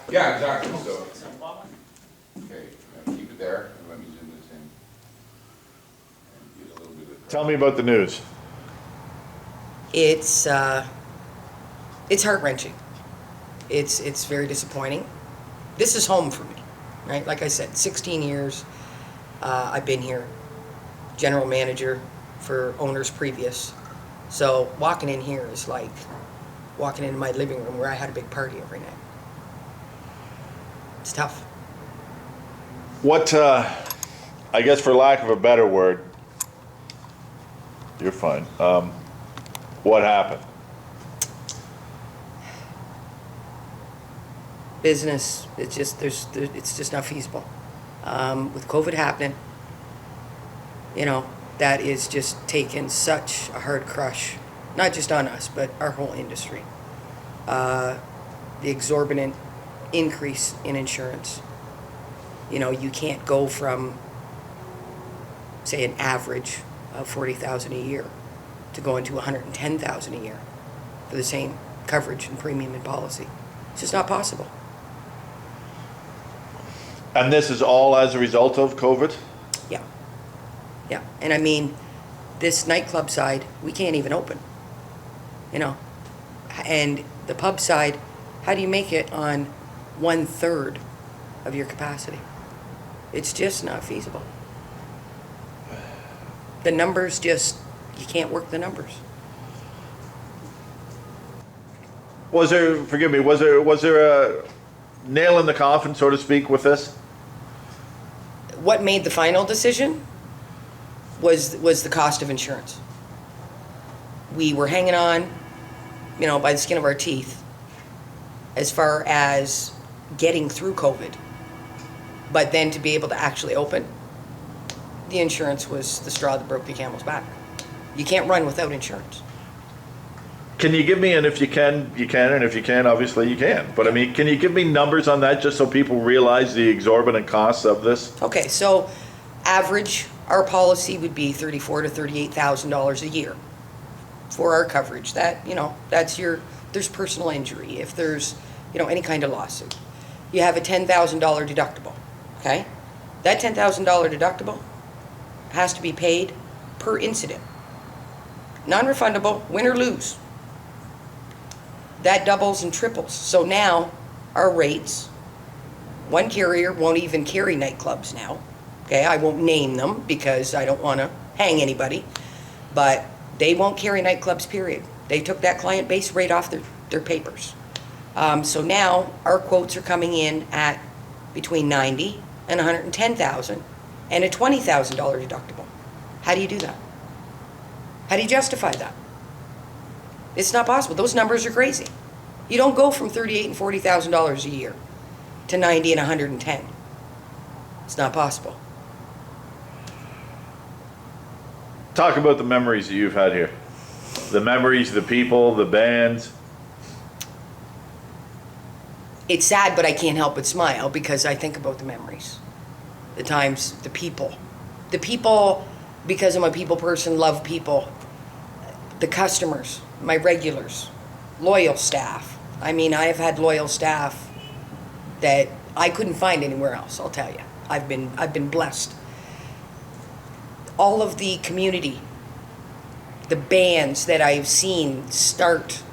Yeah, exactly, so. Okay, keep it there, and let me zoom this in. And get a little bit of. Tell me about the news. It's heart-wrenching. It's very disappointing. This is home for me, right? Like I said, 16 years I've been here, general manager for owners previous. So walking in here is like walking into my living room where I had a big party every night. It's tough. What, I guess for lack of a better word, you're fine. What happened? Business, it's just not feasible. With COVID happening, that is just taken such a hard crush, not just on us, but our whole industry. The exorbitant increase in insurance. You can't go from, say, an average of $40,000 a year to going to $110,000 a year for the same coverage and premium and policy. It's just not possible. And this is all as a result of COVID? Yeah. Yeah. And I mean, this nightclub side, we can't even open. And the pub side, how do you make it on 1/3 of your capacity? It's just not feasible. The numbers you can't work the numbers. Was there a nail in the coffin, so to speak, with this? What made the final decision was the cost of insurance. We were hanging on, by the skin of our teeth as far as getting through COVID. But then to be able to actually open, the insurance was the straw that broke the camel's back. You can't run without insurance. Can you give me, and if you can, you can, and if you can, obviously you can. But I mean, can you give me numbers on that just so people realize the exorbitant costs of this? Okay, so average, our policy would be $34,000 to $38,000 a year for our coverage. That's there's personal injury, if there's, any kind of lawsuit. You have a $10,000 deductible, okay? That $10,000 deductible has to be paid per incident. Non-refundable, win or lose. That doubles and triples. So now our rates, one carrier won't even carry nightclubs now. Okay, I won't name them because I don't want to hang anybody, but they won't carry nightclubs, period. They took that client base right off their papers. So now our quotes are coming in at between $90,000 and $110,000 and a $20,000 deductible. How do you do that? How do you justify that? It's not possible. Those numbers are crazy. You don't go from $38,000 and $40,000 a year to $90,000 and $110,000. It's not possible. Talk about the memories that you've had here. The memories, the people, the bands. It's sad, but I can't help but smile because I think about the memories, the times, the people. The people, because I'm a people person, love people. The customers, my regulars, loyal staff. I mean, I have had loyal staff that I couldn't find anywhere else, I'll tell you. I've been blessed. All of the community, the bands that I've seen start,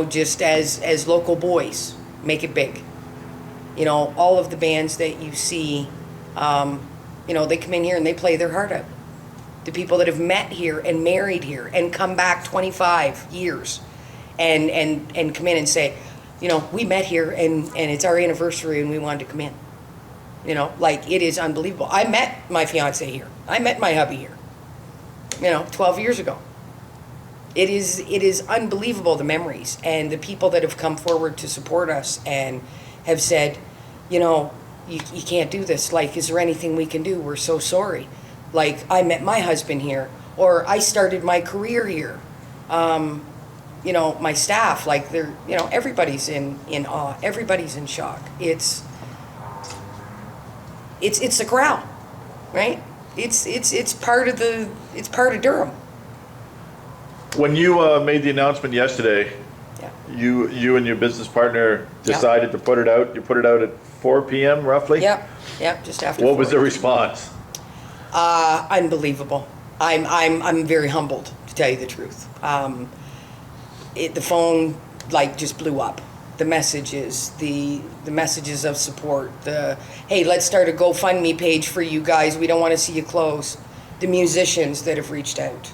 just as local boys, make it big. All of the bands that you see, they come in here and they play their heart out. The people that have met here and married here and come back 25 years and come in and say, we met here and it's our anniversary and we wanted to come in. It is unbelievable. I met my fiance here. I met my hubby here, 12 years ago. It is unbelievable, the memories and the people that have come forward to support us and have said, you can't do this. Is there anything we can do? We're so sorry. I met my husband here, or I started my career here. My staff, they're, everybody's in awe. Everybody's in shock. It's the Corral, right? It's part of Durham. When you made the announcement yesterday, Yeah. you and your business partner Yeah. decided to put it out. You put it out at 4 p.m. roughly? Yep, just after. What was the 4. response? Unbelievable. I'm very humbled, to tell you the truth. The phone like just blew up. The messages, the messages of support. Hey, let's start a GoFundMe page for you guys. We don't want to see you close. The musicians that have reached out,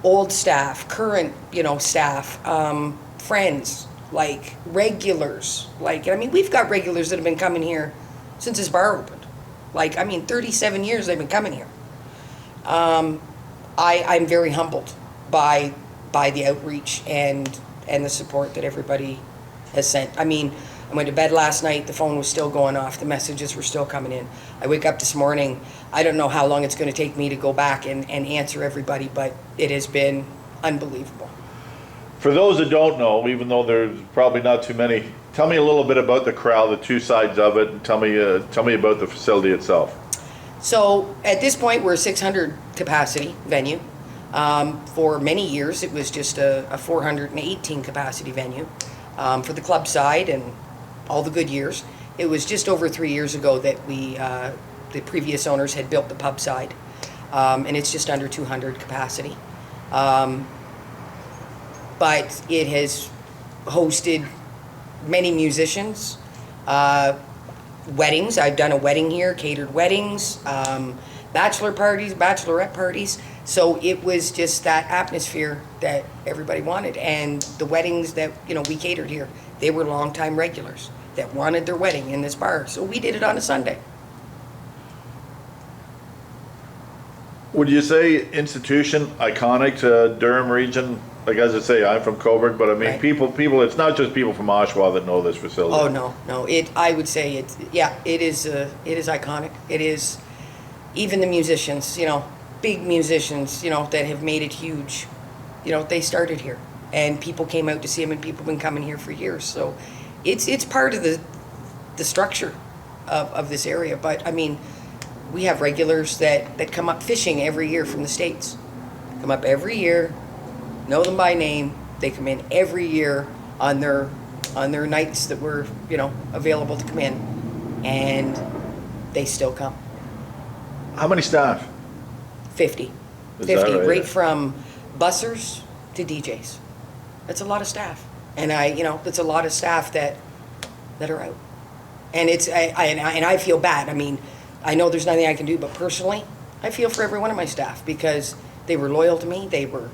old staff, current staff, friends, like regulars. Like, I mean, we've got regulars that have been coming here since this bar opened. Like, I mean, 37 years they've been coming here. I'm very humbled by the outreach and the support that everybody has sent. I mean, I went to bed last night, the phone was still going off, the messages were still coming in. I wake up this morning, I don't know how long it's going to take me to go back and answer everybody, but it has been unbelievable. For those that don't know, even though there's probably not too many, tell me a little bit about the Corral, the two sides of it, and tell me about the facility itself. So at this point, we're a 600 capacity venue. For many years, it was just a 418 capacity venue. For the club side and all the good years, it was just over 3 years ago that the previous owners had built the pub side, and it's just under 200 capacity. But it has hosted many musicians, weddings. I've done a wedding here, catered weddings, bachelor parties, bachelorette parties. So it was just that atmosphere that everybody wanted. And the weddings that, we catered here, they were longtime regulars that wanted their wedding in this bar. So we did it on a Sunday. Would you say institution, iconic to Durham region? Like, as I say, I'm from Coburg, but I mean, Right. people, it's not just people from Oshawa that know this facility. Oh, no. I would say it is iconic. It is, even the musicians, big musicians, that have made it huge, they started here. And people came out to see them, and people have been coming here for years. So it's part of the structure of this area. But, I mean, we have regulars that come up fishing every year from the States. Come up every year, know them by name. They come in every year on their nights that were, available to come in. And they still come. How many staff? 50. Is 50, that right? right from bussers to DJs. That's a lot of staff. And that's a lot of staff that are out. And I feel bad. I mean, I know there's nothing I can do, but personally, I feel for every one of my staff because they were loyal to me. They were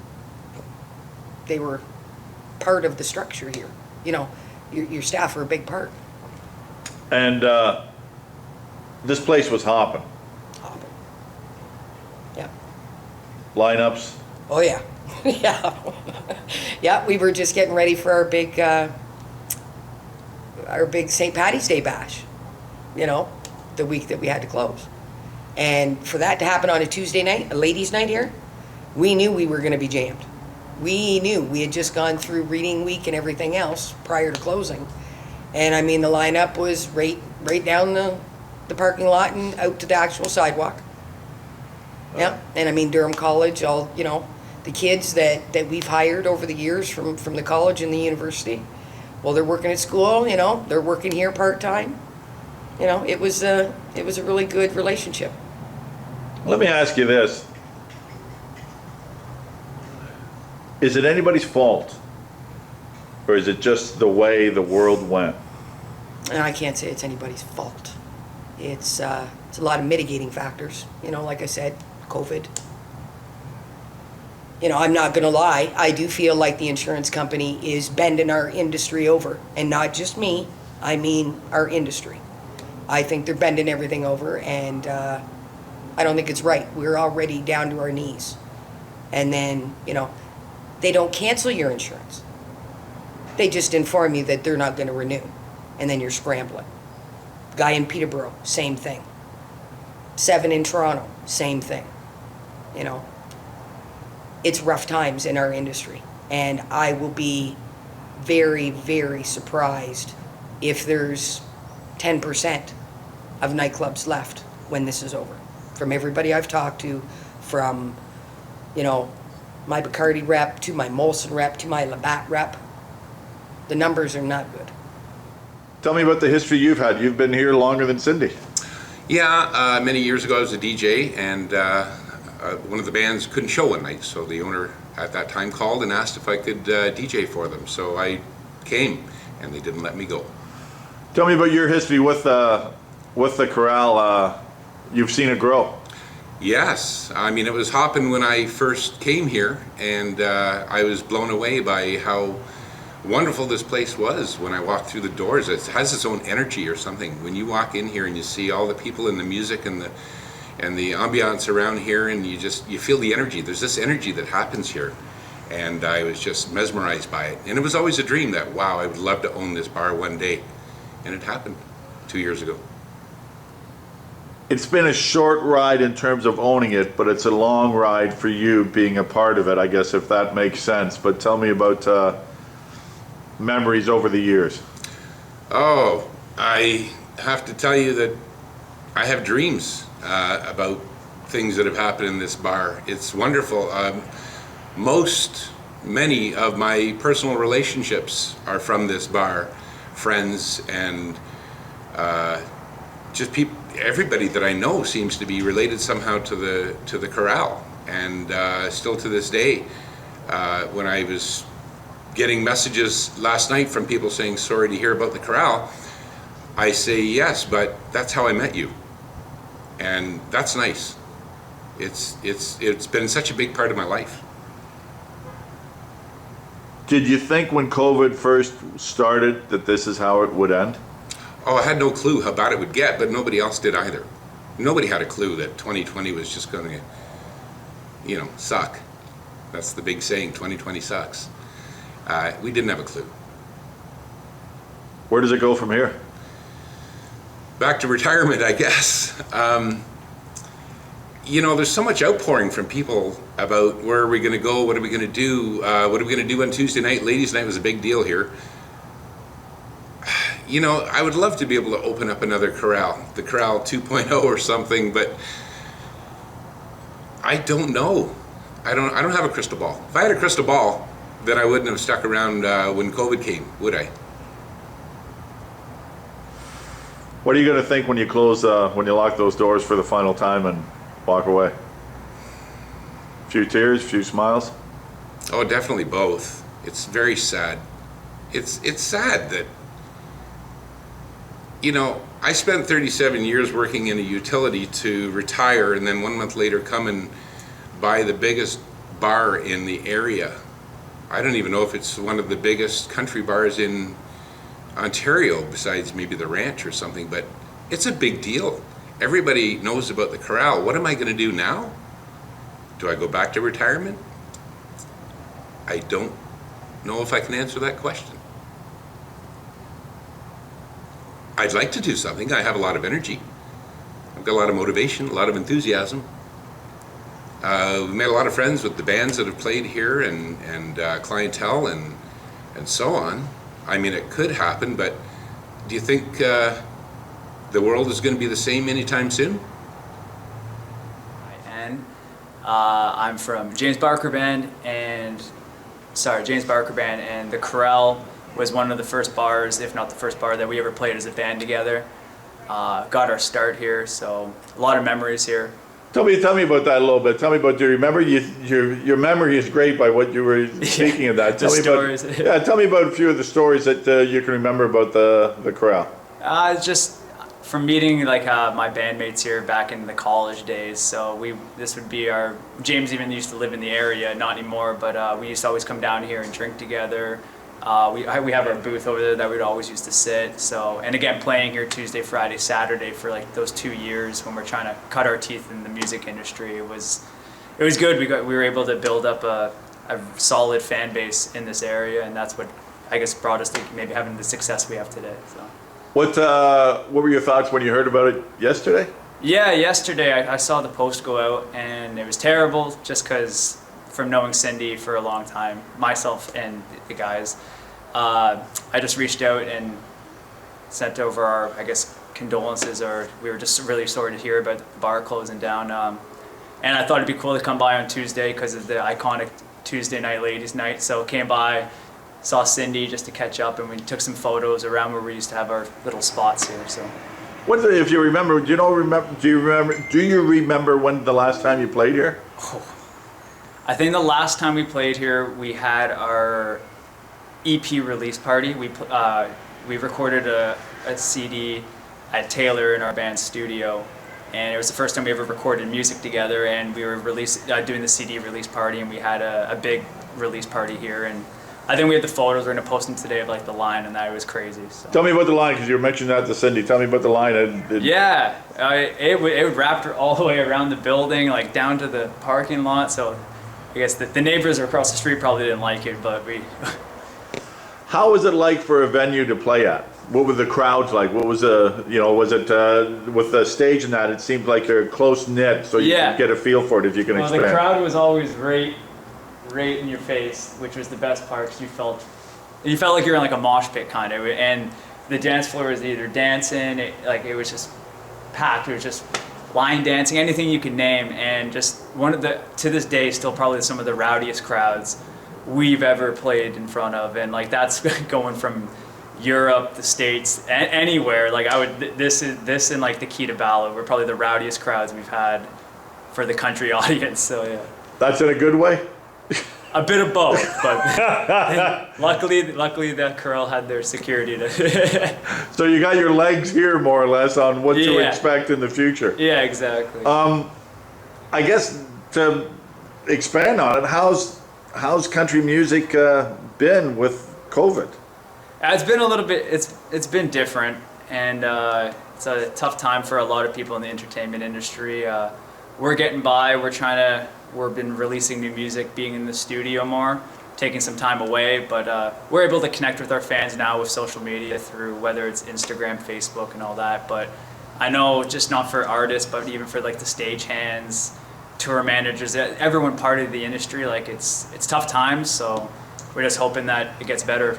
part of the structure here. Your staff are a big part. And this place was hopping. Yeah. Lineups. Oh, yeah. Yeah. Yeah, we were just getting ready for our big St. Patty's Day bash, the week that we had to close. And for that to happen on a Tuesday night, a ladies' night here, we knew we were going to be jammed. We knew. We had just gone through reading week and everything else prior to closing. And I mean, the lineup was right down the parking lot and out to the actual sidewalk. Yeah, and I mean, Durham College, all, the kids that we've hired over the years from the college and the university, well, they're working at school, they're working here part-time. It was a really good relationship. Let me ask you this. Is it anybody's fault? Or is it just the way the world went? And I can't say it's anybody's fault. It's a lot of mitigating factors, like I said, COVID. I'm not going to lie. I do feel like the insurance company is bending our industry over. And not just me, I mean our industry. I think they're bending everything over, and I don't think it's right. We're already down to our knees. And then, they don't cancel your insurance. They just inform you that they're not going to renew. And then you're scrambling. Guy in Peterborough, same thing. 7 in Toronto, same thing. It's rough times in our industry. And I will be very, very surprised if there's 10% of nightclubs left when this is over. From everybody I've talked to, from, my Bacardi rep to my Molson rep to my Labatt rep, The numbers are not good. Tell me about the history you've had. You've been here longer than Cindy. Yeah, many years ago I was a DJ, and one of the bands couldn't show one night, so the owner at that time called and asked if I could DJ for them. So I came, and they didn't let me go. Tell me about your history with the Corral. You've seen it grow. Yes, I mean, it was hopping when I first came here, and I was blown away by how wonderful this place was when I walked through the doors. It has its own energy or something. When you walk in here and you see all the people and the music and the ambiance around here, and you feel the energy. There's this energy that happens here, and I was just mesmerized by it. And it was always a dream that, wow, I would love to own this bar one day, and it happened 2 years ago. It's been a short ride in terms of owning it, but it's a long ride for you being a part of it, I guess, if that makes sense. But tell me about memories over the years. Oh, I have to tell you that I have dreams about things that have happened in this bar. It's wonderful. Many of my personal relationships are from this bar, friends and just people. Everybody that I know seems to be related somehow to the Corral, and still to this day, when I was getting messages last night from people saying sorry to hear about the Corral, I say yes, but that's how I met you, and that's nice. It's been such a big part of my life. Did you think when COVID first started that this is how it would end? Oh, I had no clue how bad it would get, but nobody else did either. Nobody had a clue that 2020 was just going to, suck. That's the big saying, 2020 sucks. We didn't have a clue. Where does it go from here? Back to retirement, I guess. There's so much outpouring from people about where are we going to go, what are we going to do, what are we going to do on Tuesday night. Ladies' night was a big deal here. I would love to be able to open up another Corral, the Corral 2.0 or something, but I don't know. I don't have a crystal ball. If I had a crystal ball, then I wouldn't have stuck around when COVID came, would I? What are you going to think when you close, when you lock those doors for the final time and walk away? A few tears, a few smiles? Oh, definitely both. It's very sad. It's sad that, I spent 37 years working in a utility to retire, and then 1 month later come and buy the biggest bar in the area. I don't even know if it's one of the biggest country bars in Ontario, besides maybe the Ranch or something, but it's a big deal. Everybody knows about the Corral. What am I going to do now? Do I go back to retirement? I don't know if I can answer that question. I'd like to do something. I have a lot of energy. I've got a lot of motivation, a lot of enthusiasm. We've made a lot of friends with the bands that have played here and clientele and so on. I mean, it could happen, but do you think the world is going to be the same anytime soon? And I'm from James Barker Band, and the Corral was one of the first bars, if not the first bar, that we ever played as a band together. Got our start here, so a lot of memories here. Tell me about that a little bit. Tell me about, do you remember, your memory is great by what you were speaking of that. Tell me stories. Tell me about a few of the stories that you can remember about the Corral. Just from meeting my bandmates here back in the college days. So this would be James even used to live in the area, not anymore, but we used to always come down here and drink together. We have our booth over there that we'd always used to sit. So, and again, playing here Tuesday, Friday, Saturday for those 2 years when we're trying to cut our teeth in the music industry, it was good. We were able to build up a solid fan base in this area, and that's what I guess brought us to maybe having the success we have today. So, what were your thoughts when you heard about it yesterday? Yeah, yesterday I saw the post go out, and it was terrible just because, from knowing Cindy for a long time, myself and the guys, I just reached out and sent over our, condolences, or we were just really sorry to hear about the bar closing down. And I thought it'd be cool to come by on Tuesday because of the iconic Tuesday night ladies night. So came by, saw Cindy just to catch up, and we took some photos around where we used to have our little spots here. So What if you remember? Do you remember when the last time you played here? I think the last time we played here, we had our EP release party. We recorded a CD at Taylor in our band's studio, and it was the first time we ever recorded music together. And we were doing the CD release party, and we had a big release party here. And I think we have the photos. We're gonna post them today of like the line, and that was crazy. So. Tell me about the line, because you mentioned that to Cindy. Tell me about the line. Yeah, it would wrap all the way around the building, like down to the parking lot. So I guess the neighbors across the street probably didn't like it, but we. How was it like for a venue to play at? What were the crowds like? What was was it with the stage and that? It seemed like they're close knit, so you Yeah. could get a feel for it if you can Well, expand. the crowd was always right in your face, which was the best part, because you felt like you were in like a mosh pit kind of, and the dance floor was either dancing, it was just packed. It was just line dancing, anything you could name, and just to this day, still probably some of the rowdiest crowds we've ever played in front of, and like that's going from Europe, the States, anywhere. Like this and like the Key to Ballot were probably the rowdiest crowds we've had for the country audience. So yeah, That's in a good way? a bit of both, but luckily that Corral had their security to. So you got your legs here more or less on what to Yeah. expect in the future. Yeah, exactly. I guess to expand on it, how's country music been with COVID? It's been a little bit. It's been different, and it's a tough time for a lot of people in the entertainment industry. We're getting by. We've been releasing new music, being in the studio more, taking some time away, but we're able to connect with our fans now with social media through whether it's Instagram, Facebook, and all that. But I know just not for artists, but even for like the stagehands, tour managers, everyone part of the industry, like it's tough times. So we're just hoping that it gets better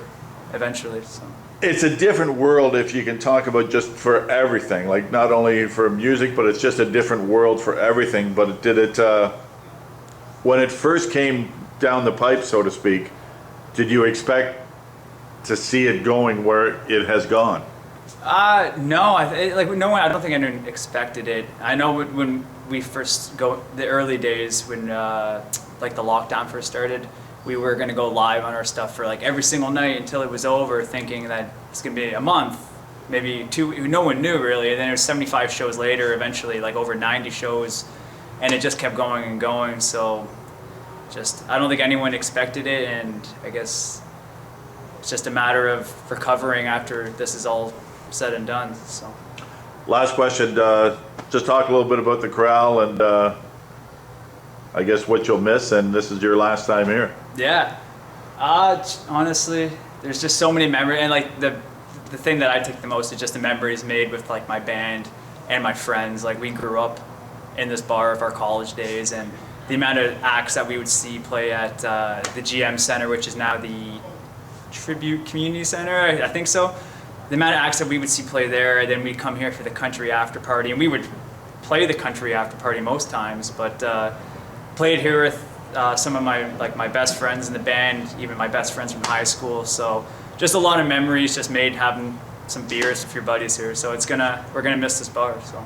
eventually. So. It's a different world if you can talk about just for everything, like not only for music, but it's just a different world for everything. But when it first came down the pipe, so to speak, did you expect to see it going where it has gone? No, I don't think anyone expected it. I know when we first the early days when like the lockdown first started, we were going to go live on our stuff for like every single night until it was over, thinking that it's going to be a month, maybe two. No one knew really. And then it was 75 shows later, eventually like over 90 shows, and it just kept going and going. So I don't think anyone expected it, and I guess it's just a matter of recovering after this is all said and done. So. Last question, just talk a little bit about the Corral and I guess what you'll miss, and this is your last time here. Yeah. Honestly, there's just so many memories, and like the thing that I take the most is just the memories made with like my band and my friends. Like we grew up in this bar of our college days, and the amount of acts that we would see play at the GM Center, which is now the Tribute Community Center, I think so. The amount of acts that we would see play there, and then we'd come here for the country after party, and we would play the country after party most times, but played here with some of my best friends in the band, even my best friends from high school. So just a lot of memories just made having some beers with your buddies here. So we're gonna miss this bar. So.